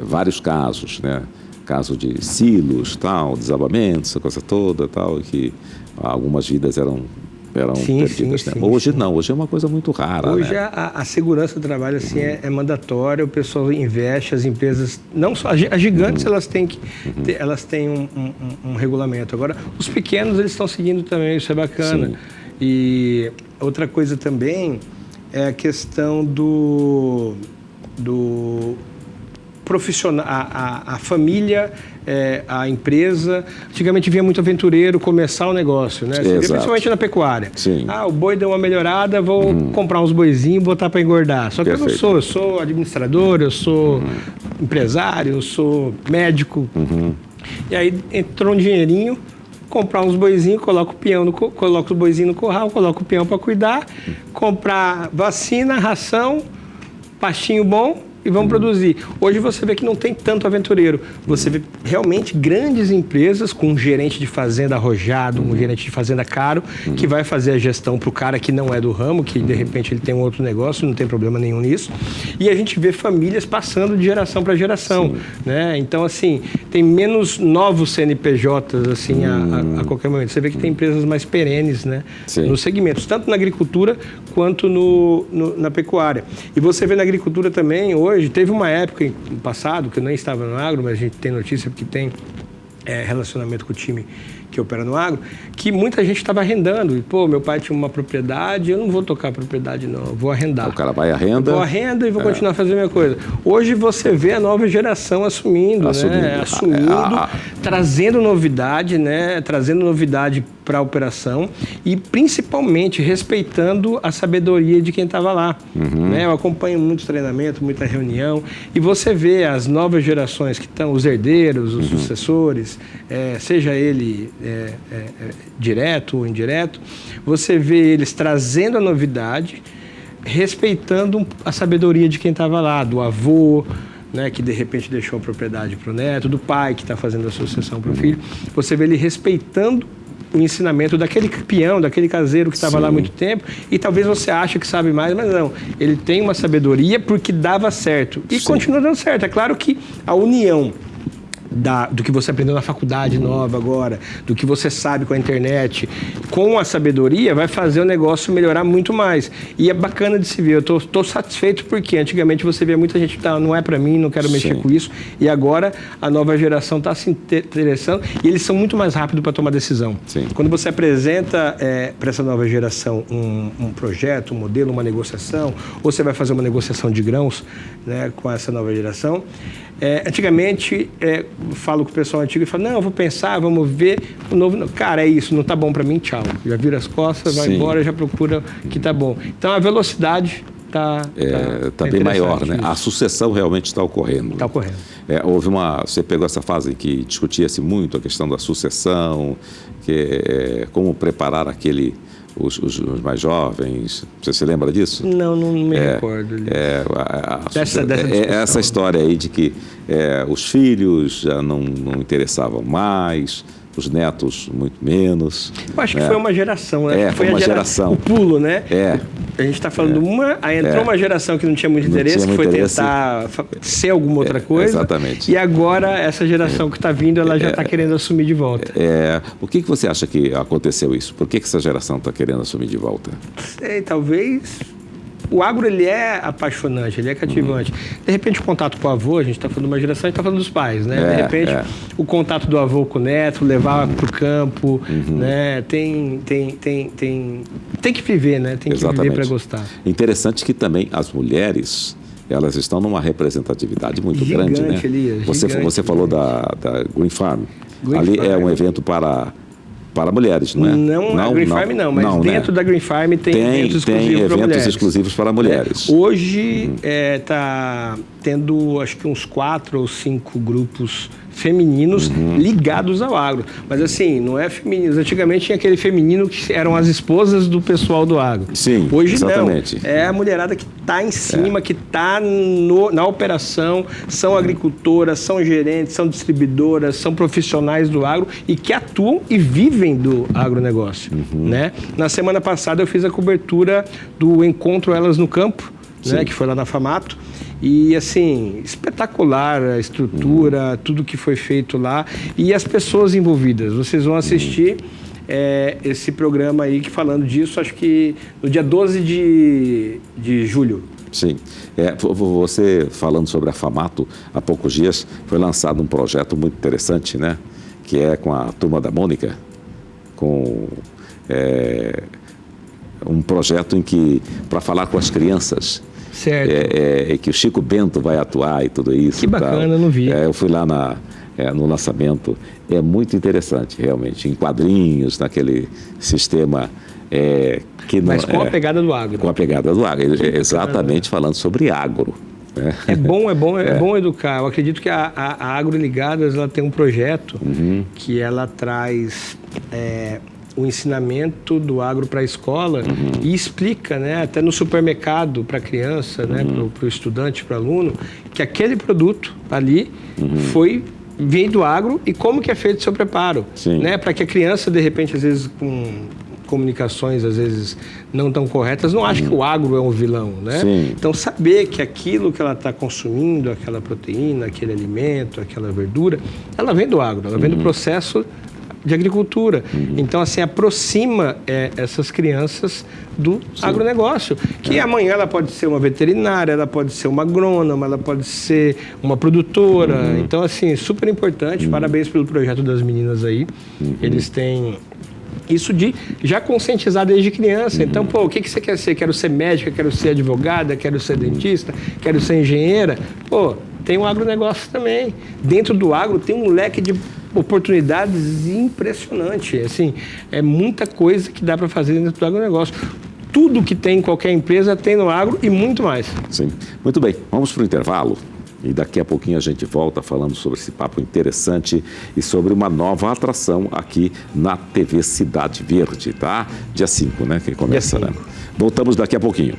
vários casos, né? Caso de silos, tal, desabamentos, essa coisa toda, tal, que algumas vidas eram perdidas. Né? Hoje não, hoje é uma coisa muito rara. Hoje, né? a segurança do trabalho assim, é mandatória, o pessoal investe, as empresas, não só as gigantes, elas têm que elas têm um regulamento. Agora, os pequenos, eles estão seguindo também, isso é bacana. Sim. E outra coisa também é a questão do profissional, a família, a empresa. Antigamente via muito aventureiro começar o negócio, né? Principalmente na pecuária. Sim. O boi deu uma melhorada, vou comprar uns boizinhos e botar para engordar. Só que Perfeito. eu sou administrador, eu sou empresário, eu sou médico. E aí entrou um dinheirinho, comprar uns boizinhos, coloco o boizinho no curral, coloco o peão para cuidar, comprar vacina, ração, pastinho bom, e vão produzir. Hoje você vê que não tem tanto aventureiro. Você vê realmente grandes empresas com um gerente de fazenda arrojado, um gerente de fazenda caro, que vai fazer a gestão para o cara que não é do ramo, que de repente ele tem um outro negócio, não tem problema nenhum nisso. E a gente vê famílias passando de geração para geração. Né? Então, assim, tem menos novos CNPJs assim, a qualquer momento. Você vê que tem empresas mais perenes, né? Nos segmentos, tanto na agricultura quanto na pecuária. E você vê na agricultura também, hoje, teve uma época no passado, que eu nem estava no agro, mas a gente tem notícia porque tem relacionamento com o time que opera no agro, que muita gente estava arrendando. E, meu pai tinha uma propriedade, eu não vou tocar a propriedade não, eu vou arrendar. O cara vai arrenda. Vou arrenda e vou continuar fazendo a minha coisa. Hoje você vê a nova geração assumindo, né? Trazendo novidade, né? Trazendo novidade para a operação e principalmente respeitando a sabedoria de quem estava lá. Né? Eu acompanho muito treinamento, muita reunião, e você vê as novas gerações que estão, os herdeiros, os sucessores, seja ele direto ou indireto, você vê eles trazendo a novidade, respeitando a sabedoria de quem estava lá, do avô, né, que de repente deixou a propriedade para o neto, do pai que está fazendo a sucessão para o filho. Você vê ele respeitando o ensinamento daquele peão, daquele caseiro que estava lá há muito tempo, e talvez você ache que sabe mais, mas não. Ele tem uma sabedoria porque dava certo. E continua dando certo. É claro que a união do que você aprendeu na faculdade nova agora, do que você sabe com a internet, com a sabedoria, vai fazer o negócio melhorar muito mais. E é bacana de se ver. Eu tô satisfeito porque antigamente você via muita gente que não é para mim, não quero mexer com isso, e agora a nova geração está se interessando e eles são muito mais rápidos para tomar decisão. Quando você apresenta para essa nova geração um projeto, um modelo, uma negociação, ou você vai fazer uma negociação de grãos, né, com essa nova geração, antigamente falo com o pessoal antigo e falo, não, eu vou pensar, vamos ver o novo. Cara, é isso, não tá bom para mim, tchau. Já vira as costas, vai embora, já procura que tá bom. Então a velocidade tá bem maior, né? A sucessão realmente está ocorrendo. Está ocorrendo. Você pegou essa fase que discutia-se muito a questão da sucessão, como preparar os mais jovens. Você se lembra disso? Não me recordo. Essa história aí de que os filhos já não interessavam mais, os netos muito menos. Eu acho que foi uma geração, né? Foi uma geração. O pulo, né? A gente está falando aí entrou uma geração que não tinha muito interesse, que foi tentar ser alguma outra coisa. Exatamente. E agora essa geração que está vindo, ela já está querendo assumir de volta. Por que você acha que aconteceu isso? Por que essa geração está querendo assumir de volta? Sei, talvez... O agro, ele é apaixonante, ele é cativante. De repente, o contato com o avô, a gente está falando de uma geração, a gente está falando dos pais, né? De repente, o contato do avô com o neto, levar para o campo, né? Tem que viver, né? Tem que viver para gostar. Interessante que também as mulheres, elas estão numa representatividade muito grande, né? Elias, você falou da Green Farm. Ali é um evento para mulheres, não é? Não, a Green Farm não, mas dentro da Green Farm tem eventos exclusivos para mulheres. Hoje está tendo, acho que uns 4 ou 5 grupos femininos ligados ao agro. Mas assim, não é femininos. Antigamente tinha aquele feminino que eram as esposas do pessoal do agro. Sim, hoje exatamente. Não. É a mulherada que está em cima, que está na operação, são agricultoras, são gerentes, são distribuidoras, são profissionais do agro e que atuam e vivem do agronegócio. Né? Na semana passada eu fiz a cobertura do Encontro Elas no Campo, né, que foi lá na FAMATO. E, assim, espetacular a estrutura, tudo que foi feito lá e as pessoas envolvidas. Vocês vão assistir esse programa aí falando disso, acho que no dia 12 de julho. Sim. Você falando sobre a FAMATO, há poucos dias foi lançado um projeto muito interessante, né? Que é com a Turma da Mônica, com um projeto para falar com as crianças. Certo. Que o Chico Bento vai atuar e tudo isso. Que bacana, eu não vi. Eu fui lá no lançamento. É muito interessante, realmente, em quadrinhos, naquele sistema Mas com a pegada do agro. Com a pegada do agro, exatamente falando sobre agro. É bom educar. Eu acredito que a Agro Ligadas, ela tem um projeto que ela traz... o ensinamento do agro para a escola e explica, né, até no supermercado para a criança, né, para o estudante, para o aluno, que aquele produto ali vem do agro e como que é feito o seu preparo, né, para que a criança, de repente, às vezes com comunicações, às vezes, não tão corretas, não acha que o agro é um vilão, né? Então, saber que aquilo que ela está consumindo, aquela proteína, aquele alimento, aquela verdura, ela vem do agro, ela vem do processo de agricultura. Então, assim, aproxima essas crianças do agronegócio, que amanhã ela pode ser uma veterinária, ela pode ser uma agrônoma, ela pode ser uma produtora. Então, assim, super importante. Parabéns pelo projeto das meninas aí. Eles têm isso de já conscientizar desde criança. Então, o que você quer ser? Quero ser médica, quero ser advogada, quero ser dentista, quero ser engenheira. Tem um agronegócio também. Dentro do agro tem um leque de oportunidades impressionante. Assim, é muita coisa que dá para fazer dentro do agronegócio. Tudo que tem em qualquer empresa tem no agro e muito mais. Sim. Muito bem. Vamos para o intervalo e daqui a pouquinho a gente volta falando sobre esse papo interessante e sobre uma nova atração aqui na TV Cidade Verde, tá? Dia 5, né? Que começa, né? Voltamos daqui a pouquinho.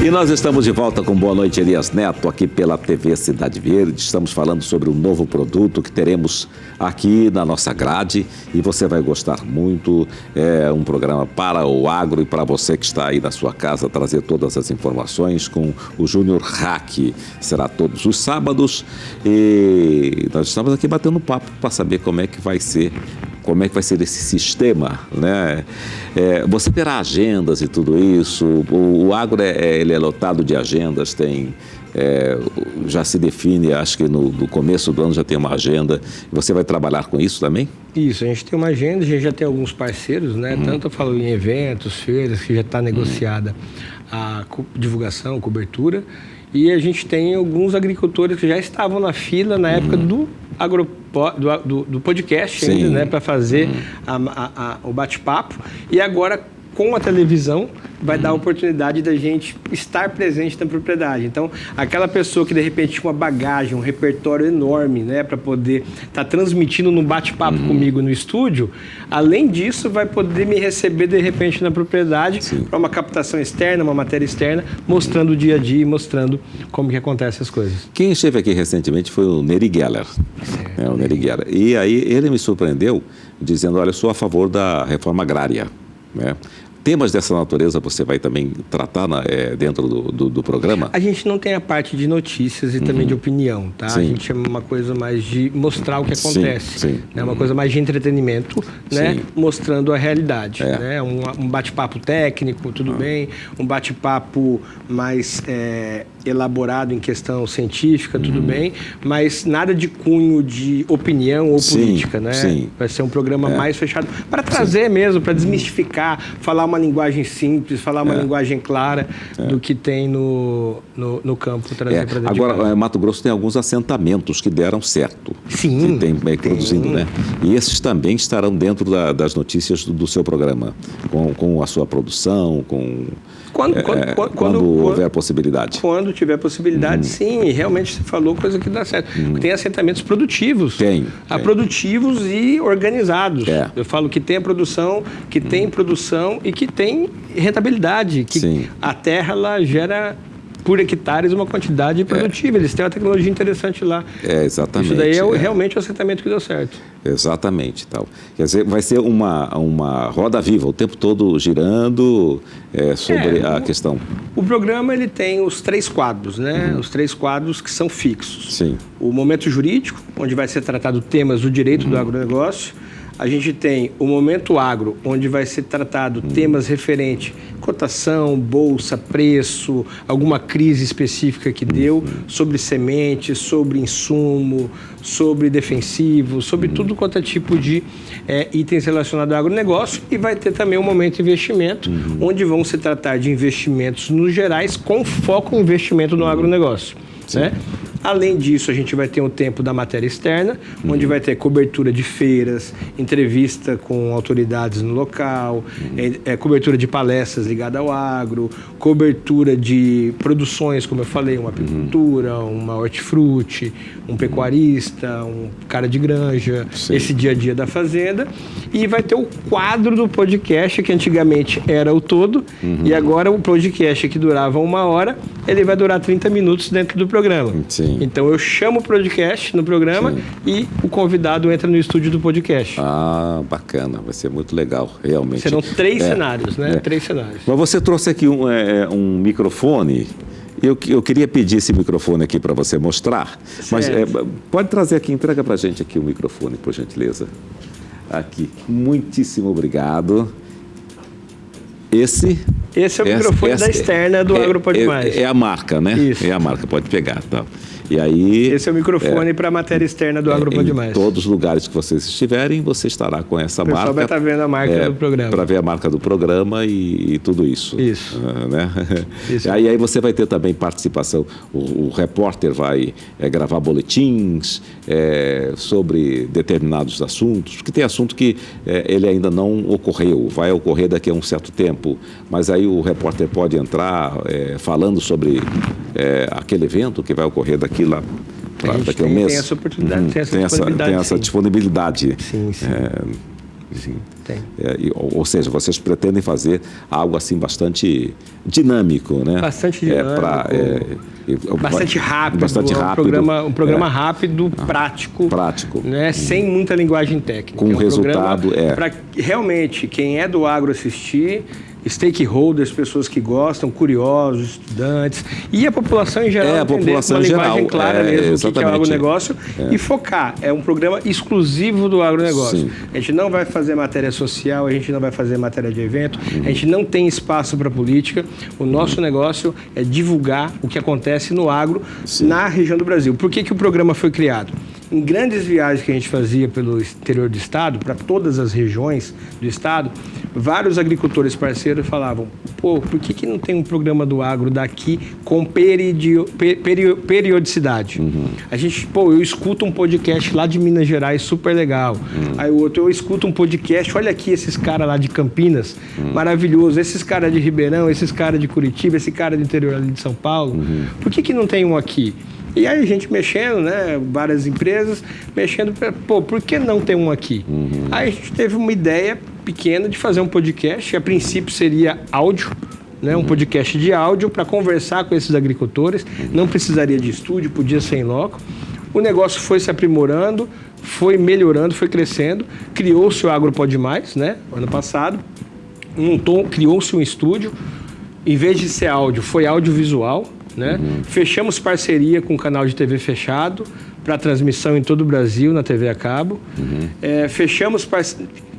E nós estamos de volta com Boa Noite, Elias Neto, aqui pela TV Cidade Verde. Estamos falando sobre um novo produto que teremos aqui na nossa grade e você vai gostar muito. É um programa para o agro e para você que está aí na sua casa, trazer todas as informações com o Júnior Hack. Será todos os sábados e nós estamos aqui batendo papo para saber como é que vai ser esse sistema, né? Você terá agendas e tudo isso. O agro ele é lotado de agendas, já se define, acho que no começo do ano já tem uma agenda. Você vai trabalhar com isso também? Isso, a gente tem uma agenda, a gente já tem alguns parceiros, né? Tanto eu falo em eventos, feiras, que já está negociada a divulgação, cobertura. E a gente tem alguns agricultores que já estavam na fila na época do podcast ainda, né, para fazer o bate-papo. E agora com a televisão, vai dar a oportunidade da gente estar presente na propriedade. Então, aquela pessoa que de repente tinha uma bagagem, um repertório enorme, né, para poder estar transmitindo num bate-papo comigo no estúdio, além disso, vai poder me receber de repente na propriedade para uma captação externa, uma matéria externa, mostrando o dia a dia, mostrando como que acontecem as coisas. Quem esteve aqui recentemente foi o Neri Geller. O Neri Geller. E aí ele me surpreendeu dizendo, olha, eu sou a favor da reforma agrária, né? Temas dessa natureza você vai também tratar dentro do programa? A gente não tem a parte de notícias e também de opinião, tá? Sim. A gente é uma coisa mais de mostrar o que acontece. Sim. Né? Uma coisa mais de entretenimento, né? Mostrando a realidade. Né? Um bate-papo técnico, tudo bem. Um bate-papo mais elaborado em questão científica, tudo bem. Mas nada de cunho de opinião ou política, né? Vai ser um programa mais fechado para trazer mesmo, para desmistificar, falar uma linguagem simples, falar uma linguagem clara do que tem no campo, trazer para dentro. Agora, Mato Grosso tem alguns assentamentos que deram certo. Sim. Que tem produzindo, né? E esses também estarão dentro das notícias do seu programa, com a sua produção, quando houver possibilidade. Quando tiver possibilidade, sim. Realmente você falou coisa que dá certo. Tem assentamentos produtivos. Tem. Produtivos e organizados. Eu falo que tem a produção, que tem produção e que tem rentabilidade. Que a terra ela gera por hectares uma quantidade produtiva. Eles têm uma tecnologia interessante lá. Exatamente. Isso daí é realmente o assentamento que deu certo. Exatamente. Tal. Quer dizer, vai ser uma roda viva, o tempo todo girando sobre a questão. O programa ele tem os 3 quadros, né? Os 3 quadros que são fixos. Sim. O momento jurídico, onde vai ser tratado temas do direito do agronegócio. A gente tem o Momento Agro, onde vai ser tratado temas referentes cotação, bolsa, preço, alguma crise específica que deu, sobre sementes, sobre insumo, sobre defensivo, sobre tudo quanto é tipo de itens relacionados ao agronegócio. E vai ter também o Momento Investimento, onde vão se tratar de investimentos nos gerais com foco em investimento no agronegócio. Né? Além disso, a gente vai ter um tempo da matéria externa, onde vai ter cobertura de feiras, entrevista com autoridades no local, cobertura de palestras ligadas ao agro, cobertura de produções, como eu falei, uma apicultura, uma hortifruti, um pecuarista, um cara de granja, esse dia a dia da fazenda. E vai ter o quadro do podcast, que antigamente era o todo, e agora o podcast que durava 1 hora, ele vai durar 30 minutos dentro do programa. Sim. Então eu chamo o podcast no programa e o convidado entra no estúdio do podcast. Ah, bacana. Vai ser muito legal, realmente. Serão 3 cenários, né? 3 cenários. Mas você trouxe aqui um microfone. Eu queria pedir esse microfone aqui para você mostrar. Mas pode trazer aqui, entrega para a gente aqui o microfone, por gentileza. Aqui. Muitíssimo obrigado. Esse é o microfone da externa do Agro Pode Mais. É a marca, né? Isso. É a marca, pode pegar, tá? E aí, esse é o microfone para a matéria externa do Agro Pode Mais. Em todos os lugares que vocês estiverem, você estará com essa marca. O pessoal vai estar vendo a marca do programa. Para ver a marca do programa e tudo isso. Isso. Né? Isso. Aí você vai ter também participação. O repórter vai gravar boletins sobre determinados assuntos, porque tem assunto que ele ainda não ocorreu, vai ocorrer daqui a um certo tempo, mas aí o repórter pode entrar falando sobre aquele evento que vai ocorrer daqui a um mês. Tem essa oportunidade, tem essa disponibilidade. Sim. Sim. Tem. Ou seja, vocês pretendem fazer algo assim bastante dinâmico, né? Bastante dinâmico. Bastante rápido. Bastante rápido. Um programa rápido, prático. Né? Sem muita linguagem técnica. Com resultado. Para realmente quem é do agro assistir, stakeholders, pessoas que gostam, curiosos, estudantes e a população em geral entender uma linguagem clara mesmo o que é o agronegócio e focar. É um programa exclusivo do agronegócio. Sim. A gente não vai fazer matéria social, a gente não vai fazer matéria de evento, a gente não tem espaço para política. O nosso negócio é divulgar o que acontece no agro na região do Brasil. Por que o programa foi criado? em grandes viagens que a gente fazia pelo interior do estado, para todas as regiões do estado, vários agricultores parceiros falavam, pô, por que não tem um programa do agro daqui com periodicidade? A gente, pô, eu escuto um podcast lá de Minas Gerais super legal. Aí o outro, eu escuto um podcast, olha aqui esses caras lá de Campinas, maravilhoso, esses caras de Ribeirão, esses caras de Curitiba, esse cara do interior ali de São Paulo, por que não tem um aqui? E aí a gente mexendo, né, várias empresas, mexendo, pô, por que não tem um aqui? Aí a gente teve uma ideia pequena de fazer um podcast, a princípio seria áudio, né, um podcast de áudio para conversar com esses agricultores, não precisaria de estúdio, podia ser em loco. O negócio foi se aprimorando, foi melhorando, foi crescendo, criou-se o Agro Pode Mais, né, ano passado, criou-se um estúdio, em vez de ser áudio, foi audiovisual, né? Fechamos parceria com o canal de TV fechado para transmissão em todo o Brasil na TV a cabo.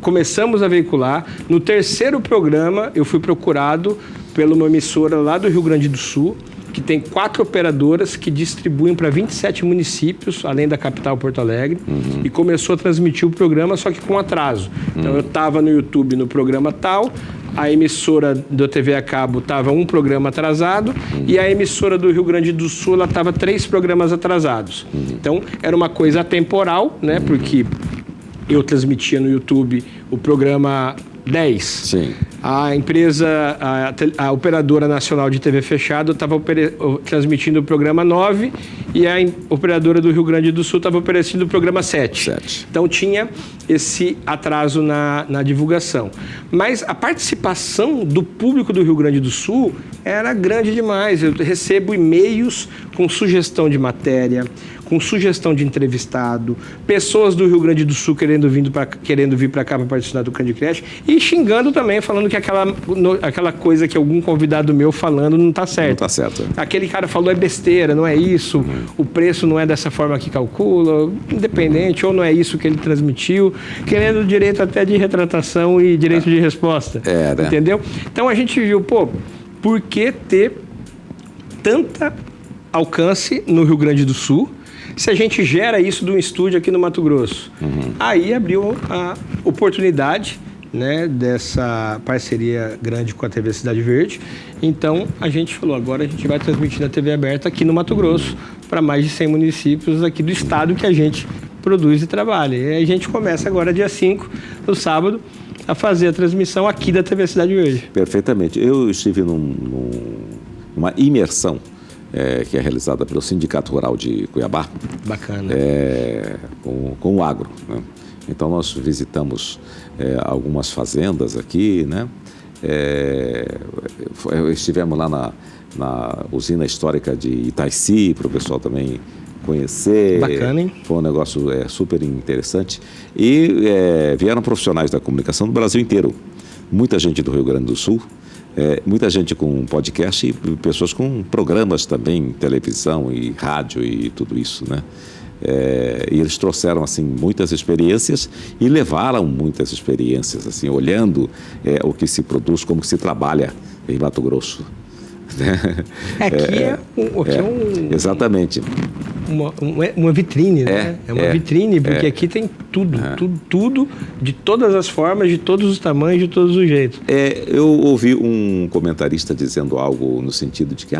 Começamos a veicular. No terceiro programa eu fui procurado pela uma emissora lá do Rio Grande do Sul, que tem 4 operadoras que distribuem para 27 municípios, além da capital Porto Alegre, e começou a transmitir o programa, só que com atraso. Então eu estava no YouTube no programa tal, a emissora da TV a cabo estava um programa atrasado e a emissora do Rio Grande do Sul estava 3 programas atrasados. Então, era uma coisa atemporal, né? Porque eu transmitia no YouTube o programa 10. Sim. A empresa, a operadora nacional de TV fechado estava transmitindo o programa 9 e a operadora do Rio Grande do Sul estava oferecendo o programa 7. Então tinha esse atraso na divulgação. Mas a participação do público do Rio Grande do Sul era grande demais. Eu recebo e-mails com sugestão de matéria, com sugestão de entrevistado, pessoas do Rio Grande do Sul querendo vir para cá para participar do Candy Crush e xingando também, falando que aquela coisa que algum convidado meu falando não está certo. Não está certo. Aquele cara falou é besteira, não é isso, o preço não é dessa forma que calcula, independente, ou não é isso que ele transmitiu, querendo direito até de retratação e direito de resposta. Né? Entendeu? Então a gente viu, pô, por que ter tanta alcance no Rio Grande do Sul se a gente gera isso de um estúdio aqui no Mato Grosso? Aí abriu a oportunidade, né, dessa parceria grande com a TV Cidade Verde. Então a gente falou, agora a gente vai transmitir na TV aberta aqui no Mato Grosso para mais de 100 municípios aqui do estado que a gente produz e trabalha. E a gente começa agora dia 5, no sábado, a fazer a transmissão aqui da TV Cidade Verde. Perfeitamente. Eu estive numa imersão que é realizada pelo Sindicato Rural de Cuiabá. Bacana. Com o agro, né? Então nós visitamos algumas fazendas aqui, né? Estivemos lá na usina histórica de Itaici, para o pessoal também conhecer. Bacana, hein? Foi um negócio super interessante. E vieram profissionais da comunicação do Brasil inteiro. Muita gente do Rio Grande do Sul, muita gente com podcast e pessoas com programas também, televisão e rádio e tudo isso, né? E eles trouxeram assim muitas experiências e levaram muitas experiências, assim, olhando o que se produz, como que se trabalha em Mato Grosso. Aqui é exatamente. Uma vitrine, né? É uma vitrine, porque aqui tem tudo, de todas as formas, de todos os tamanhos, de todos os jeitos. Eu ouvi um comentarista dizendo algo no sentido de que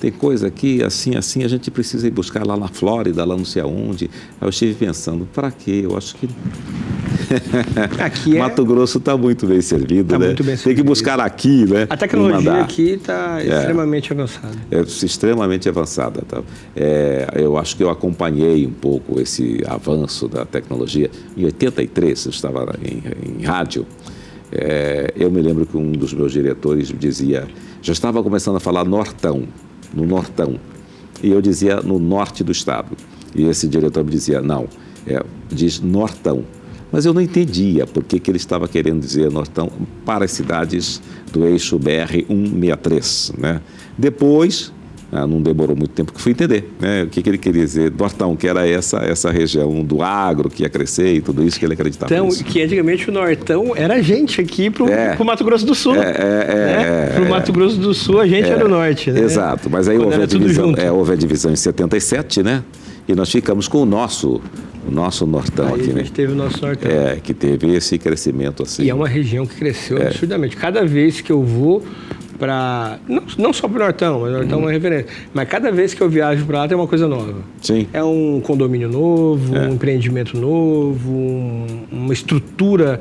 tem coisa aqui, assim, a gente precisa ir buscar lá na Flórida, lá não sei aonde. Aí eu estive pensando, para quê? Eu acho que Mato Grosso está muito bem servido, né? Muito bem servido. Tem que buscar aqui, né? A tecnologia aqui está extremamente avançada. Extremamente avançada. Tá? Eu acho que eu acompanhei um pouco esse avanço da tecnologia. Em 83, eu estava em rádio. Eu me lembro que um dos meus diretores dizia, já estava começando a falar no Nortão. E eu dizia no norte do estado. E esse diretor me dizia, não, diz Nortão. Mas eu não entendia por que ele estava querendo dizer Nortão para as cidades do eixo BR-163, né? Depois, não demorou muito tempo que fui entender, né? O que ele queria dizer Nortão, que era essa região do agro que ia crescer e tudo isso que ele acreditava. Então, que antigamente o Nortão era a gente aqui pro Mato Grosso do Sul. Pro Mato Grosso do Sul a gente era o norte, né? Exato, mas aí houve a divisão em 77, né? E nós ficamos com o nosso Nortão Aí aqui, a né? gente teve o nosso Nortão. Que teve esse crescimento assim. E é uma região que cresceu absurdamente. Cada vez que eu vou para... Não só para o Nortão, mas o Nortão é uma referência. Mas cada vez que eu viajo para lá tem uma coisa nova. Sim. É um condomínio novo, um empreendimento novo, uma estrutura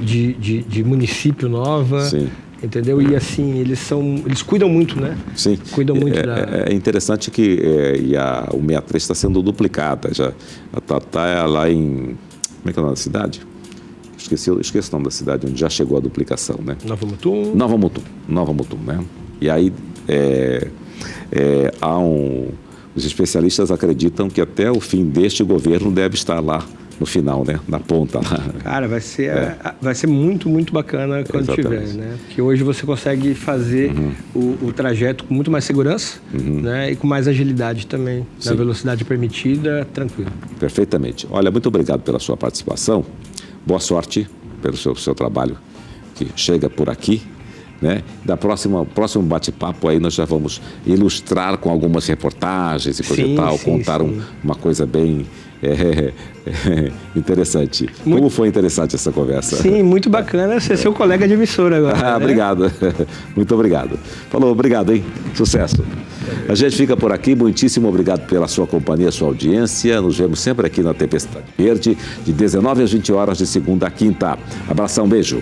de município nova. Sim. Entendeu? E assim, eles cuidam muito, né? Sim. Cuidam muito É interessante que o 63 está sendo duplicada. Já está lá em... Como é que é o nome da cidade? Esqueci o nome da cidade, onde já chegou a duplicação, né? Nova Mutum. Nova Mutum, né? E aí os especialistas acreditam que até o fim deste governo deve estar lá no final, né? Na ponta lá. Cara, vai ser muito, muito bacana quando tiver, né? Porque hoje você consegue fazer o trajeto com muito mais segurança, né? E com mais agilidade também, na velocidade permitida, tranquilo. Perfeitamente. Olha, muito obrigado pela sua participação. Boa sorte pelo seu trabalho que chega por aqui, né? Próximo bate-papo aí nós já vamos ilustrar com algumas reportagens e coisa e tal, contar uma coisa bem interessante. Como foi interessante essa conversa? Sim, muito bacana ser seu colega de emissora agora. Né? Obrigado. Muito obrigado. Falou, obrigado, hein? Sucesso. A gente fica por aqui. Muitíssimo obrigado pela sua companhia, sua audiência. Nos vemos sempre aqui na Tempestade Verde, de 19 às 20 horas, de segunda a quinta. Abração, beijo.